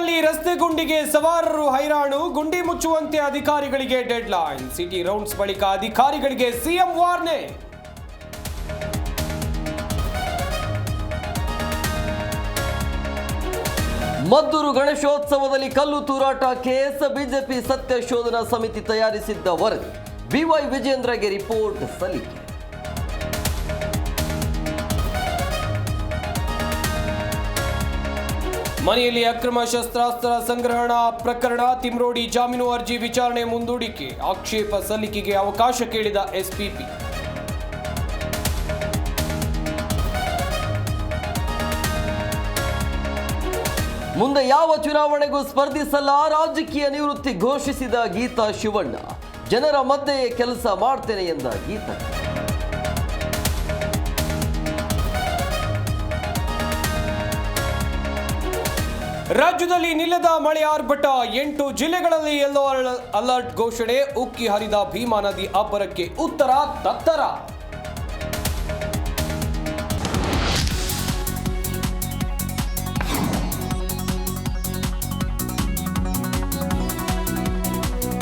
ಮಂಡ್ಯದಲ್ಲಿ ರಸ್ತೆ ಗುಂಡಿಗೆ ಸವಾರರು ಹೈರಾಣು. ಗುಂಡಿ ಮುಚ್ಚುವಂತೆ ಅಧಿಕಾರಿಗಳಿಗೆ ಡೆಡ್ಲೈನ್. ಸಿಟಿ ರೌಂಡ್ಸ್ ಬಳಿಕ ಅಧಿಕಾರಿಗಳಿಗೆ ಸಿಎಂ ವಾರ್ನಿಂಗ್. ಮದ್ದೂರು ಗಣೇಶೋತ್ಸವದಲ್ಲಿ ಕಲ್ಲು ತೂರಾಟ ಕೇಸ್. ಬಿಜೆಪಿ ಸತ್ಯ ಶೋಧನಾ ಸಮಿತಿ ತಯಾರಿಸಿದ್ದ ವರದಿ. ಬಿವೈ ವಿಜೇಂದ್ರಗೆ ರಿಪೋರ್ಟ್ ಸಲ್ಲಿಕೆ. ಮನೆಯಲ್ಲಿ ಅಕ್ರಮ ಶಸ್ತ್ರಾಸ್ತ್ರ ಸಂಗ್ರಹಣಾ ಪ್ರಕರಣ. ತಿಮ್ರೋಡಿ ಜಾಮೀನು ಅರ್ಜಿ ವಿಚಾರಣೆ ಮುಂದೂಡಿಕೆ. ಆಕ್ಷೇಪ ಸಲ್ಲಿಕೆಗೆ ಅವಕಾಶ ಕೇಳಿದ ಎಸ್ಪಿಪಿ. ಮುಂದೆ ಯಾವ ಚುನಾವಣೆಗೂ ಸ್ಪರ್ಧಿಸಲ್ಲ, ರಾಜಕೀಯ ನಿವೃತ್ತಿ ಘೋಷಿಸಿದ ಗೀತಾ ಶಿವಣ್ಣ. ಜನರ ಮಧ್ಯೆ ಕೆಲಸ ಮಾಡ್ತೇನೆ ಎಂದ ಗೀತಾ. ರಾಜ್ಯದಲ್ಲಿ ನಿಲ್ಲದ ಮಳೆ ಆರ್ಭಟ. 8 ಜಿಲ್ಲೆಗಳಲ್ಲಿ ಯೆಲ್ಲೋ ಅಲರ್ಟ್ ಘೋಷಣೆ. ಉಕ್ಕಿ ಹರಿದ ಭೀಮಾ ನದಿ ಅಬ್ಬರಕ್ಕೆ ಉತ್ತರ ತತ್ತರ.